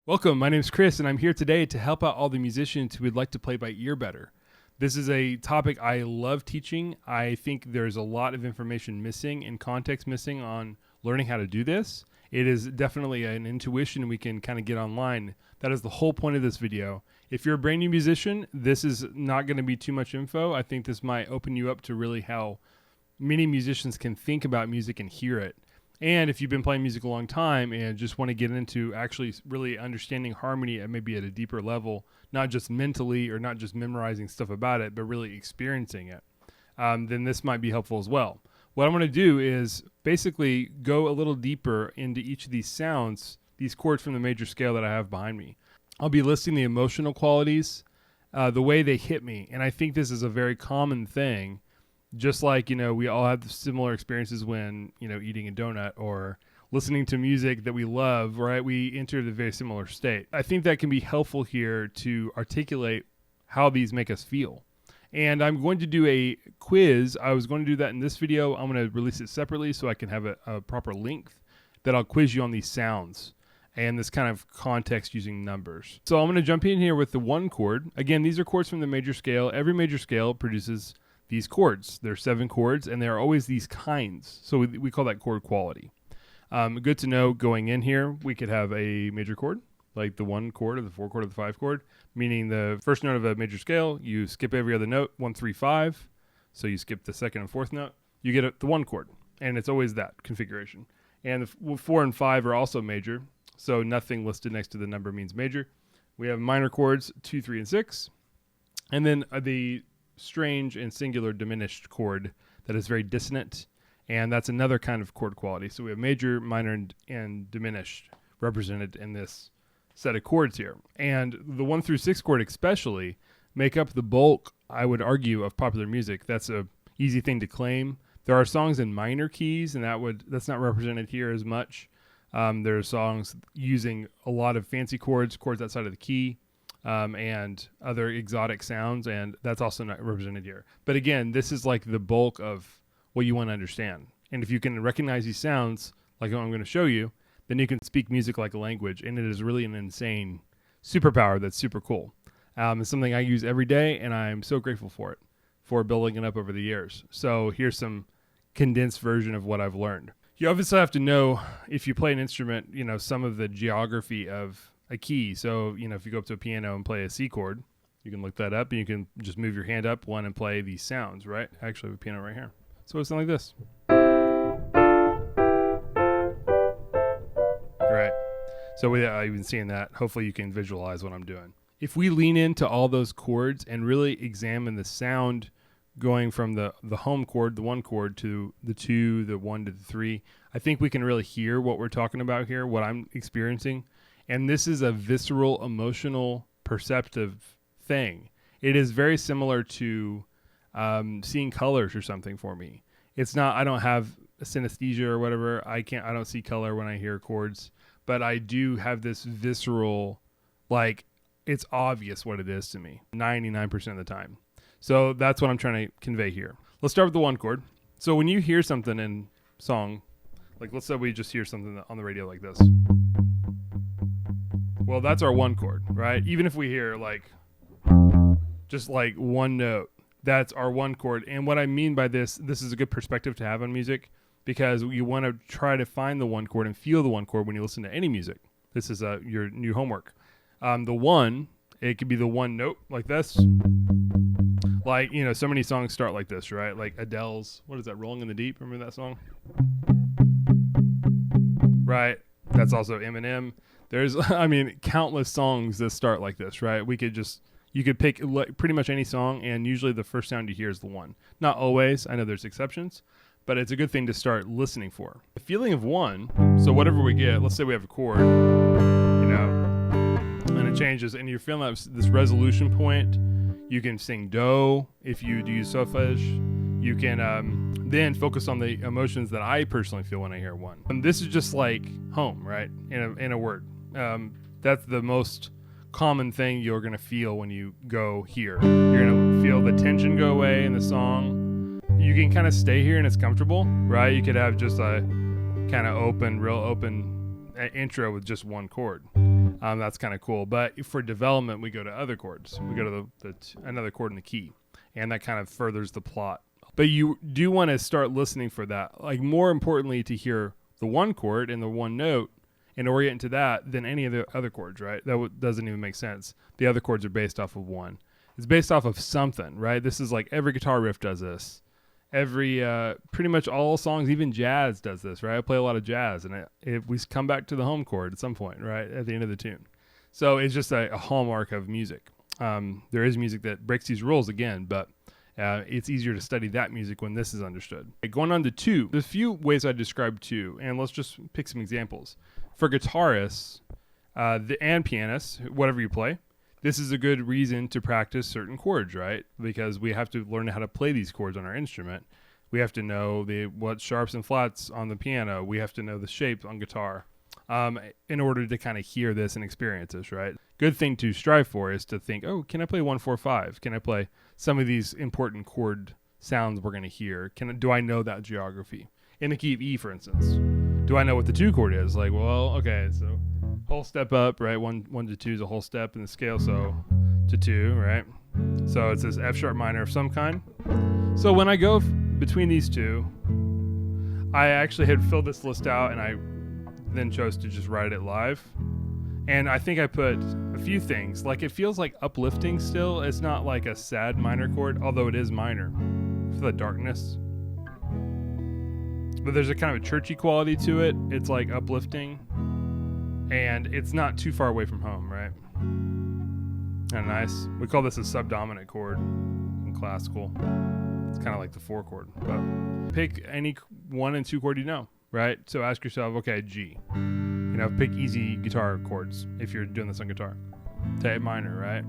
Welcome, my name is Chris, and I'm here today to help out all the musicians who would like to play by ear better. This is a topic I love teaching. I think there's a lot of information missing and context missing on learning how to do this. It is definitely an intuition we can kind of get online. That is the whole point of this video. If you're a brand new musician, this is not going to be too much info. I think this might open you up to really how many musicians can think about music and hear it. And if you've been playing music a long time and just want to get into actually really understanding harmony at maybe at a deeper level, not just mentally or not just memorizing stuff about it, but really experiencing it, then this might be helpful as well. What I'm going to do is basically go a little deeper into each of these sounds, these chords from the major scale that I have behind me. I'll be listing the emotional qualities, the way they hit me. And I think this is a very common thing. Just like, we all have similar experiences when, eating a donut or listening to music that we love, right? We enter the very similar state. I think that can be helpful here to articulate how these make us feel. And I'm going to do a quiz. I was going to do that in this video. I'm going to release it separately so I can have a proper length that I'll quiz you on these sounds and this kind of context using numbers. So I'm going to jump in here with the one chord. Again, these are chords from the major scale. Every major scale produces these chords. There's 7 chords, and there are always these kinds. So we call that chord quality. Good to know going in here, we could have a major chord, like the 1 chord or the 4 chord or the 5 chord, meaning the first note of a major scale, you skip every other note, 1, 3, 5. So you skip the second and fourth note, you get the 1 chord, and it's always that configuration. And the 4 and 5 are also major, so nothing listed next to the number means major. We have minor chords, 2, 3, and 6. And then the strange and singular diminished chord that is very dissonant, and that's another kind of chord quality. So we have major, minor, and diminished represented in this set of chords here. And the 1 through 6 chord especially make up the bulk, I would argue, of popular music. That's a easy thing to claim. There are songs in minor keys, and that's not represented here as much. There are songs using a lot of fancy chords outside of the key, and other exotic sounds, and that's also not represented here. But again, this is like the bulk of what you want to understand. And if you can recognize these sounds, like what I'm going to show you, then you can speak music like a language, and it is really an insane superpower that's super cool. It's something I use every day, and I'm so grateful for it, for building it up over the years. So here's some condensed version of what I've learned. You obviously have to know, if you play an instrument, some of the geography of a key. So, if you go up to a piano and play a C chord, you can look that up and you can just move your hand up one and play these sounds, right? Actually, I have a piano right here. So it's something like this. Right. So without even seeing that, hopefully you can visualize what I'm doing. If we lean into all those chords and really examine the sound going from the home chord, the 1 chord, to the 2, the 1 to the 3, I think we can really hear what we're talking about here, what I'm experiencing. And this is a visceral, emotional, perceptive thing. It is very similar to seeing colors or something for me. It's not, I don't have a synesthesia or whatever. I don't see color when I hear chords, but I do have this visceral, like, it's obvious what it is to me 99% of the time. So that's what I'm trying to convey here. Let's start with the 1 chord. So when you hear something in song, like let's say we just hear something on the radio like this. Well, that's our 1 chord, right? Even if we hear just like 1 note, that's our 1 chord. And what I mean by this is a good perspective to have on music, because you want to try to find the 1 chord and feel the 1 chord when you listen to any music. This is your new homework. The 1, it could be the 1 note like this. Like, so many songs start like this, right? Like Adele's, what is that, Rolling in the Deep? Remember that song? Right. That's also Eminem. There's, countless songs that start like this, right? You could pick pretty much any song, and usually the first sound you hear is the 1. Not always. I know there's exceptions, but it's a good thing to start listening for. The feeling of 1, so whatever we get, let's say we have a chord, and it changes, and you're feeling this resolution point. You can sing Do if you do use solfege. You can then focus on the emotions that I personally feel when I hear 1. And this is just like home, right? In a word. That's the most common thing you're going to feel when you go here. You're going to feel the tension go away in the song. You can kind of stay here and it's comfortable, right? You could have just a kind of real open intro with just 1 chord. That's kind of cool. But for development, we go to other chords. We go to another chord in the key, and that kind of furthers the plot. But you do want to start listening for that. Like, more importantly, to hear the one chord and the one note and orient to that than any of the other chords, right? That doesn't even make sense. The other chords are based off of one. It's based off of something, right? This is like every guitar riff does this. Every pretty much all songs, even jazz does this, right? I play a lot of jazz, and we come back to the home chord at some point, right, at the end of the tune. So it's just a hallmark of music. There is music that breaks these rules again, but it's easier to study that music when this is understood. Going on to 2, there's a few ways I describe 2, and let's just pick some examples. For guitarists and pianists, whatever you play, this is a good reason to practice certain chords, right? Because we have to learn how to play these chords on our instrument. We have to know what sharps and flats on the piano. We have to know the shapes on guitar in order to kind of hear this and experience this, right? Good thing to strive for is to think, oh, can I play 1-4-5? Can I play some of these important chord sounds we're going to hear? Do I know that geography? In the key of E, for instance, do I know what the 2 chord is? Like, well, okay, so whole step up, right? 1 to 2 is a whole step in the scale, so to 2, right? So it's this F sharp minor of some kind. So when I go between these two, I actually had filled this list out, and I then chose to just write it live. And I think I put a few things. Like, it feels like uplifting still. It's not like a sad minor chord, although it is minor. Feel the darkness. But there's a kind of a churchy quality to it. It's like uplifting. And it's not too far away from home, right? And nice. We call this a subdominant chord in classical. It's kind of like the 4 chord. But pick any 1 and 2 chord you know, right? So ask yourself, okay, G. Pick easy guitar chords if you're doing this on guitar. Take minor, right?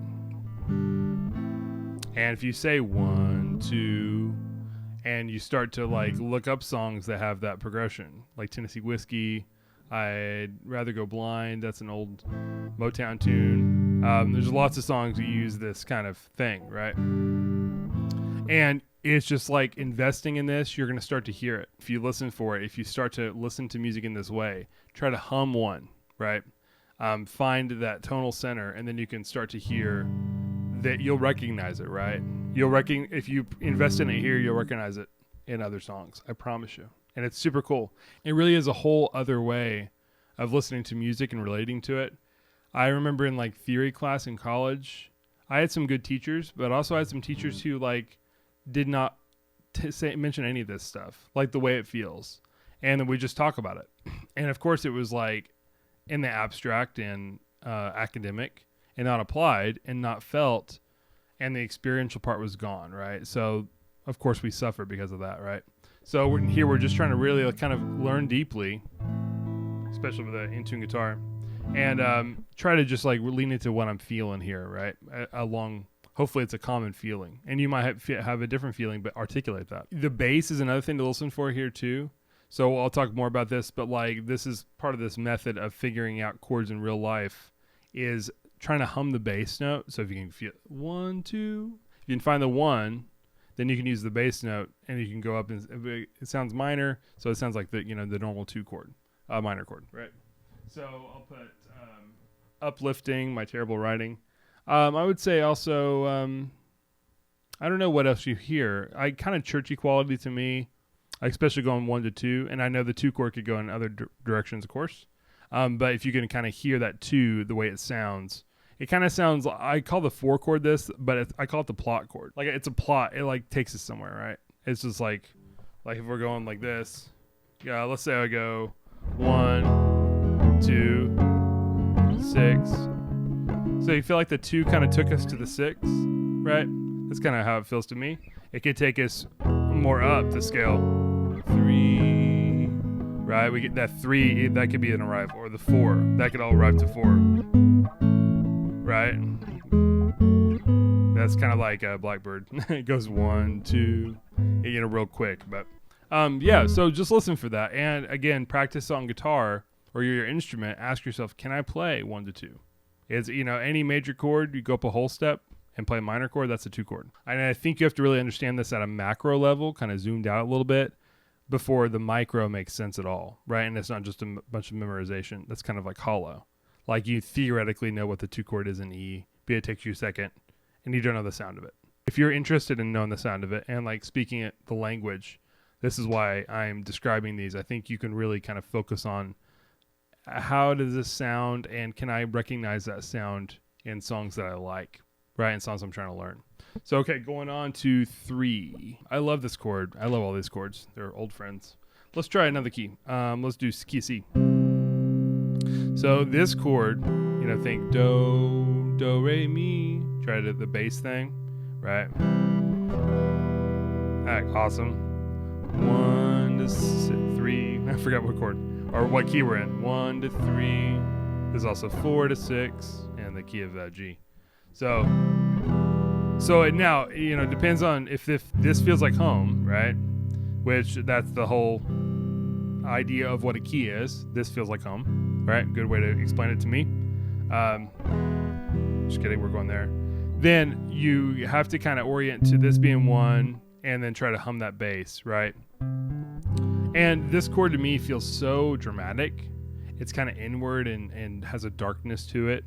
And if you say 1, 2, and you start to like look up songs that have that progression, like Tennessee Whiskey, I'd Rather Go Blind, that's an old Motown tune. There's lots of songs that use this kind of thing, right? And it's just like investing in this, you're going to start to hear it. If you listen for it, if you start to listen to music in this way, try to hum one, right? Find that tonal center, and then you can start to hear that. You'll recognize it, right? If you invest in it here, you'll recognize it in other songs. I promise you. And it's super cool. It really is a whole other way of listening to music and relating to it. I remember in like theory class in college, I had some good teachers, but also I had some teachers who like did not mention any of this stuff, like the way it feels. And then we just talk about it. And of course it was like in the abstract and academic and not applied and not felt. And the experiential part was gone, right? So of course we suffer because of that, right? So we're just trying to really kind of learn deeply, especially with an in-tune guitar, and try to just like lean into what I'm feeling here, right? Hopefully it's a common feeling, and you might have a different feeling, but articulate that. The bass is another thing to listen for here too. So I'll talk more about this, but like this is part of this method of figuring out chords in real life is trying to hum the bass note. So if you can feel 1, 2, if you can find the 1, then you can use the bass note, and you can go up, and it sounds minor, so it sounds like the normal 2 chord, minor chord, right? So I'll put uplifting, my terrible writing. I would say also, I don't know what else you hear. Kind of churchy quality to me, especially going 1 to 2, and I know the 2 chord could go in other directions, of course. But if you can kind of hear that 2, the way it sounds, it kind of sounds, I call the 4 chord this, but I call it the plot chord. Like it's a plot. It like takes us somewhere, right? It's just like if we're going like this, yeah, let's say I go 1, 2, 6. So you feel like the 2 kind of took us to the 6, right? That's kind of how it feels to me. It could take us more up the scale. 3, right? We get that 3, that could be an arrival, or the 4, that could all arrive to 4. Right? That's kind of like a Blackbird. It goes 1, 2, real quick. But yeah, so just listen for that. And again, practice on guitar or your instrument. Ask yourself, can I play 1 to 2? Is any major chord, you go up a whole step and play a minor chord, that's a 2 chord. And I think you have to really understand this at a macro level, kind of zoomed out a little bit, before the micro makes sense at all, right? And it's not just a bunch of memorization. That's kind of like hollow. Like you theoretically know what the 2 chord is in E, but it takes you a second and you don't know the sound of it. If you're interested in knowing the sound of it and like speaking it, the language, this is why I'm describing these. I think you can really kind of focus on how does this sound and can I recognize that sound in songs that I like, right? In songs I'm trying to learn. So, okay, going on to 3. I love this chord. I love all these chords. They're old friends. Let's try another key. Let's do key C. So this chord, think do, re, mi. Try the bass thing, right? Awesome. 1 to 3. I forgot what chord or what key we're in. 1 to 3. There's also 4 to 6, and the key of G. So it now depends on if this feels like home, right? Which that's the whole idea of what a key is. This feels like home, right? Good way to explain it to me. Just kidding, we're going there. Then you have to kind of orient to this being 1 and then try to hum that bass, right? And this chord to me feels so dramatic. It's kind of inward and has a darkness to it.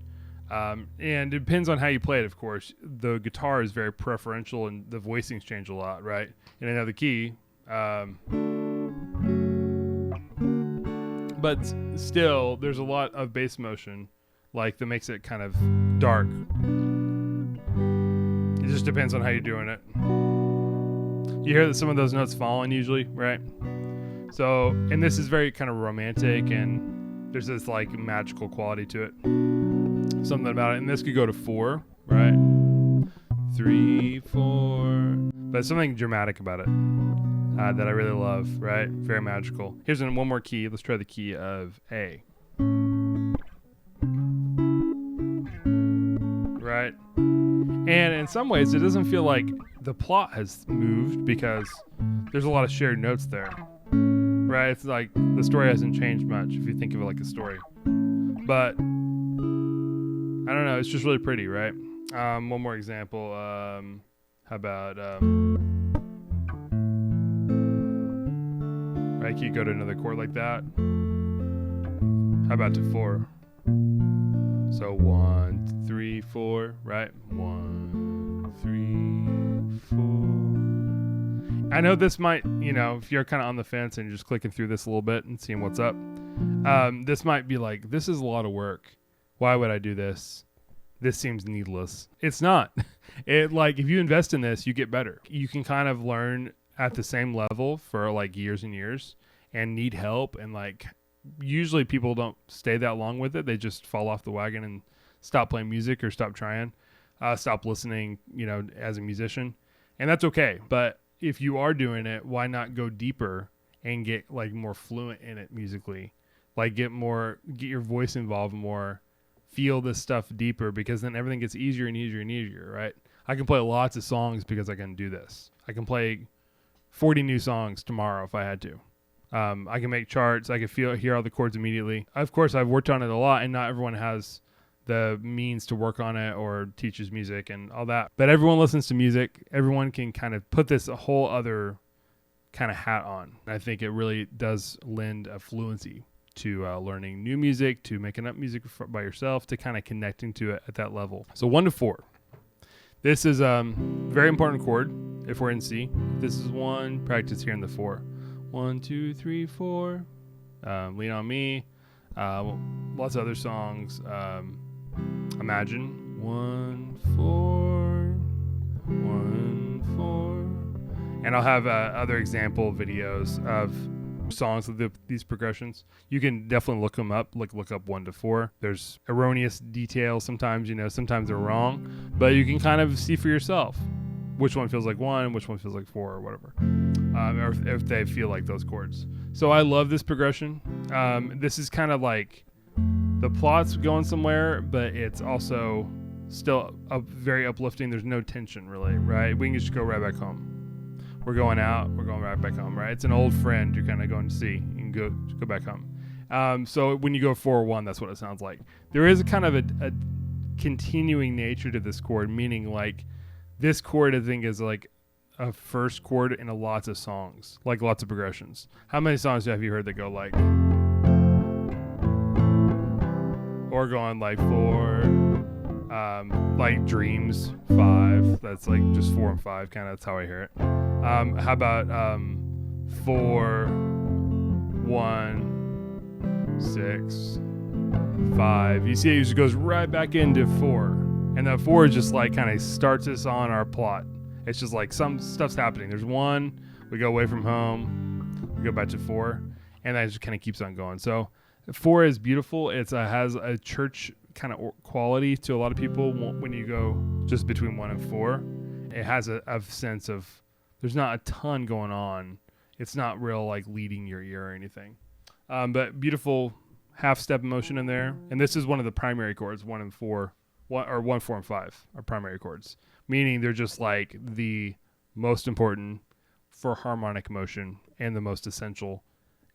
And it depends on how you play it, of course. The guitar is very preferential and the voicings change a lot, right? In another key. But still, there's a lot of bass motion, like that makes it kind of dark. It just depends on how you're doing it. You hear that some of those notes falling usually, right? So, and this is very kind of romantic and there's this like magical quality to it. Something about it. And this could go to 4, right? 3, 4. But something dramatic about it that I really love, right? Very magical. Here's one more key. Let's try the key of A. Right? And in some ways, it doesn't feel like the plot has moved because there's a lot of shared notes there. Right? It's like the story hasn't changed much if you think of it like a story. But I don't know. It's just really pretty, right? One more example. How about right? You go to another chord like that. How about to 4? So 1, 3, 4, right? 1, 3, 4. I know this might, if you're kind of on the fence and you're just clicking through this a little bit and seeing what's up, this might be like, this is a lot of work. Why would I do this? This seems needless. It's not. If you invest in this, you get better. You can kind of learn at the same level for like years and years and need help. And usually people don't stay that long with it. They just fall off the wagon and stop playing music or stop trying, stop listening, as a musician. And that's okay. But if you are doing it, why not go deeper and get more fluent in it musically? Get your voice involved more, feel this stuff deeper, because then everything gets easier and easier and easier, right? I can play lots of songs because I can do this. I can play 40 new songs tomorrow if I had to. I can make charts. I can hear all the chords immediately. Of course, I've worked on it a lot, and not everyone has the means to work on it or teaches music and all that. But everyone listens to music. Everyone can kind of put this a whole other kind of hat on. I think it really does lend a fluency to learning new music, to making up music by yourself, to kind of connecting to it at that level. So 1 to 4. This is a very important chord if we're in C. This is 1, practice here in the 4. 1, 2, 3, 4. Lean on Me. Lots of other songs. Imagine. 1, 4. 1, 4. And I'll have other example videos of songs with these progressions. You can definitely look them up. Look up 1 to 4. There's erroneous details sometimes. Sometimes they're wrong, but you can kind of see for yourself which one feels like 1, which one feels like 4, or whatever. Or if they feel like those chords. So I love this progression. This is kind of like the plot's going somewhere, but it's also still very uplifting. There's no tension really, right? We can just go right back home. We're going out, we're going right back home, right? It's an old friend you're kind of going to see. You can go back home. So when you go 4-1, that's what it sounds like. There is a kind of a continuing nature to this chord, meaning this chord I think is like a first chord in lots of songs, lots of progressions. How many songs have you heard that go or going like 4, like Dreams 5. That's like just 4 and 5, kind of. That's how I hear it. How about 4, 1, 6, 5. You see, it just goes right back into 4, and that 4 is just like kind of starts us on our plot. It's just like some stuff's happening. There's 1, we go away from home, we go back to 4, and that just kind of keeps on going. So 4 is beautiful. It has a church kind of quality to a lot of people when you go just between 1 and 4. It has a sense of there's not a ton going on. It's not real like leading your ear or anything. But beautiful half step motion in there. And this is one of the primary chords, 1 and 4, 1, 4, and 5 are primary chords, meaning they're just like the most important for harmonic motion and the most essential,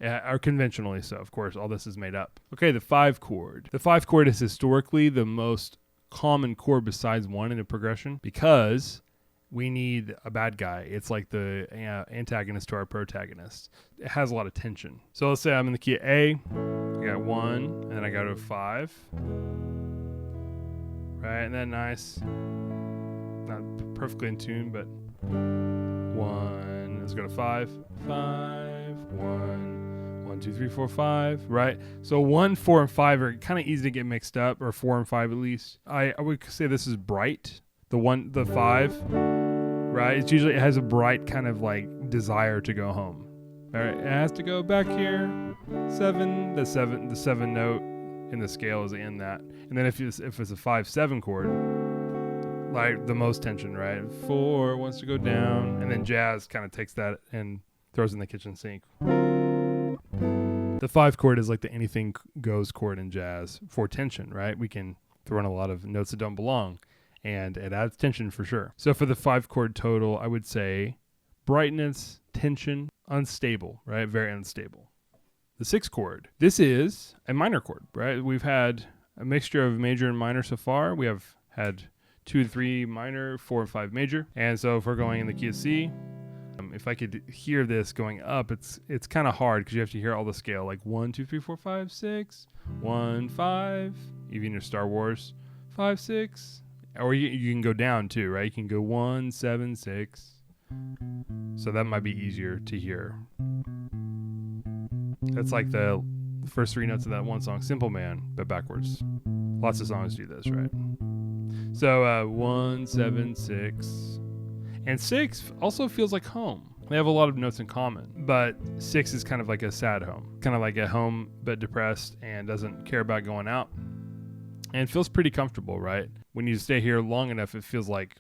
or conventionally so. Of course, all this is made up. Okay, the 5 chord. The 5 chord is historically the most common chord besides 1 in a progression because we need a bad guy. It's like the antagonist to our protagonist. It has a lot of tension. So let's say I'm in the key of A. I got 1, and then I go to 5. Right, and then nice. Not perfectly in tune, but 1. Let's go to 5. 5, 1. 1, 2, 3, 4, 5. Right. So 1, 4, and 5 are kind of easy to get mixed up, or 4 and 5 at least. I would say this is bright. The 5. Right. It has a bright kind of like desire to go home. All right. It has to go back here. 7. The 7 note in the scale is in that. And then if it's a 5/7 chord, like the most tension, right? 4 wants to go down, and then jazz kind of takes that and throws in the kitchen sink. The 5 chord is like the anything goes chord in jazz for tension, right? We can throw in a lot of notes that don't belong, and it adds tension for sure. So for the 5 chord total, I would say brightness, tension, unstable, right? Very unstable. The 6 chord. This is a minor chord, right? We've had a mixture of major and minor so far. We have had 2 to 3 minor, 4 and 5 major. And so if we're going in the key of C, if I could hear this going up, it's kind of hard because you have to hear all the scale, like 1, 2, 3, 4, 5, 6, 1, 5, even your Star Wars, 5, 6, or you can go down too, right? You can go 1, 7, 6. So that might be easier to hear. That's like the first 3 notes of that one song, Simple Man, but backwards. Lots of songs do this, right? So 1, 7, 6. And 6 also feels like home. They have a lot of notes in common, but 6 is kind of like a sad home. Kind of like a home, but depressed and doesn't care about going out. And feels pretty comfortable, right? When you stay here long enough, it feels like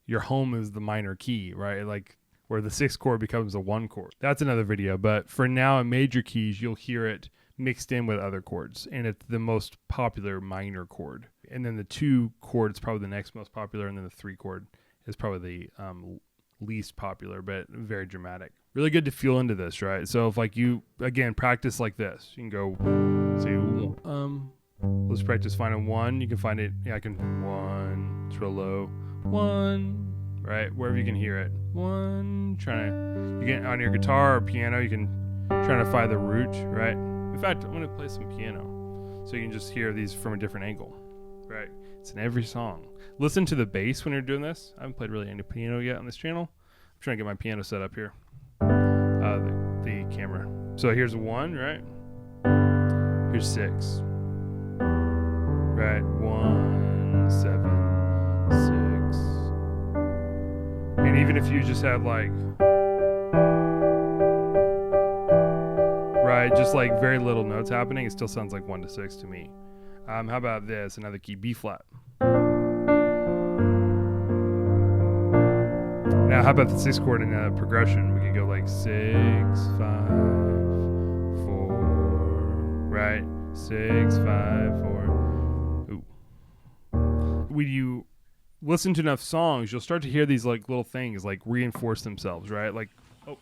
your home is the minor key, right? Like where the 6 chord becomes a 1 chord. That's another video, but for now in major keys, you'll hear it mixed in with other chords, and it's the most popular minor chord. And then the 2 chord is probably the next most popular, and then the 3 chord is probably the least popular, but very dramatic. Really good to feel into this, right? So if like you, again, practice like this, you can go, let's practice finding 1. You can find it, I can 1, it's real low, 1, right? Wherever you can hear it. 1, you get on your guitar or piano, you can try to find the root, right? In fact, I'm going to play some piano so you can just hear these from a different angle, right? It's in every song. Listen to the bass when you're doing this. I haven't played really any piano yet on this channel. I'm trying to get my piano set up here. The camera. So here's 1, right? Here's 6. Right? 1, 7, 6. And even if you just have like, right, just like very little notes happening, it still sounds like 1 to 6 to me. How about this? Another key, B flat. Now, how about the 6 chord in a progression? We could go like 6, 5, 4, right? 6, 5, 4. Ooh. When you listen to enough songs, you'll start to hear these like little things like reinforce themselves, right? Like, oh.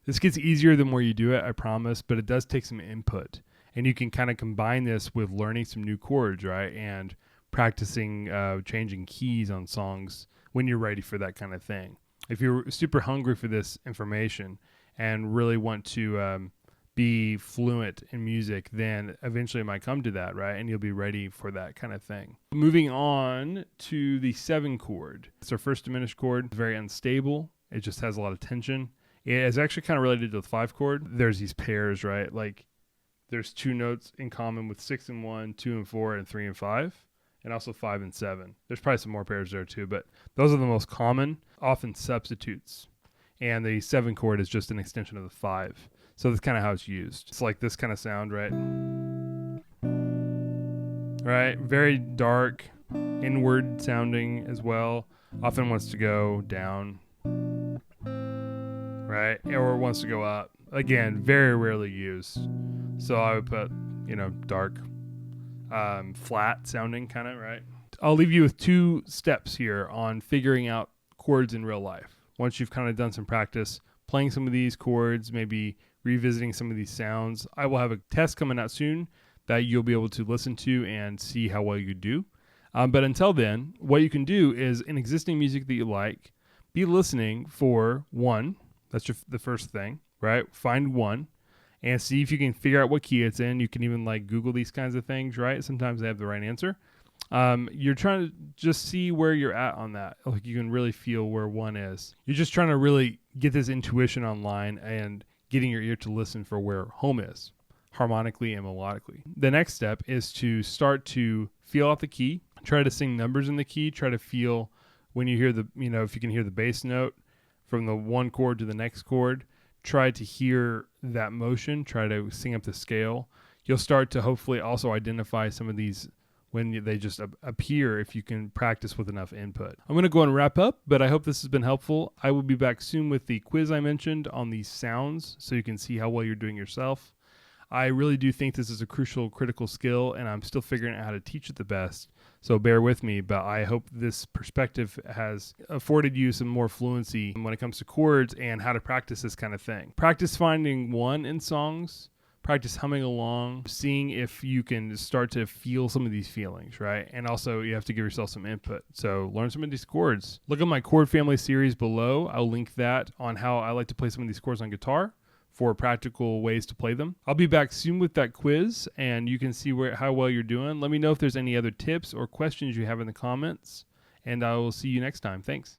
This gets easier the more you do it, I promise, but it does take some input. And you can kind of combine this with learning some new chords, right? And practicing changing keys on songs when you're ready for that kind of thing. If you're super hungry for this information and really want to be fluent in music, then eventually it might come to that, right? And you'll be ready for that kind of thing. Moving on to the 7 chord. It's our first diminished chord. It's very unstable. It just has a lot of tension. It is actually kind of related to the 5 chord. There's these pairs, right? Like there's 2 notes in common with 6 and 1, 2 and 4, and 3 and 5, and also 5 and 7. There's probably some more pairs there too, but those are the most common, often substitutes. And the 7 chord is just an extension of the 5. So that's kind of how it's used. It's like this kind of sound, right? Right? Very dark, inward sounding as well. Often wants to go down, right? Or wants to go up. Again, very rarely used. So I would put, dark, flat sounding kind of, right? I'll leave you with 2 steps here on figuring out chords in real life. Once you've kind of done some practice playing some of these chords, maybe revisiting some of these sounds, I will have a test coming out soon that you'll be able to listen to and see how well you do. But until then, what you can do is in existing music that you like, be listening for 1. That's the first thing, right? Find 1 and see if you can figure out what key it's in. You can even like Google these kinds of things, right? Sometimes they have the right answer. You're trying to just see where you're at on that. Like you can really feel where 1 is. You're just trying to really get this intuition online and getting your ear to listen for where home is, harmonically and melodically. The next step is to start to feel out the key, try to sing numbers in the key, try to feel when you hear if you can hear the bass note from the 1 chord to the next chord, try to hear that motion, try to sing up the scale. You'll start to hopefully also identify some of these when they just appear if you can practice with enough input. I'm going to go and wrap up, but I hope this has been helpful. I will be back soon with the quiz I mentioned on these sounds so you can see how well you're doing yourself. I really do think this is a crucial, critical skill, and I'm still figuring out how to teach it the best. So bear with me, but I hope this perspective has afforded you some more fluency when it comes to chords and how to practice this kind of thing. Practice finding 1 in songs. Practice humming along, seeing if you can start to feel some of these feelings, right? And also you have to give yourself some input. So learn some of these chords. Look at my chord family series below. I'll link that on how I like to play some of these chords on guitar for practical ways to play them. I'll be back soon with that quiz and you can see how well you're doing. Let me know if there's any other tips or questions you have in the comments and I will see you next time. Thanks.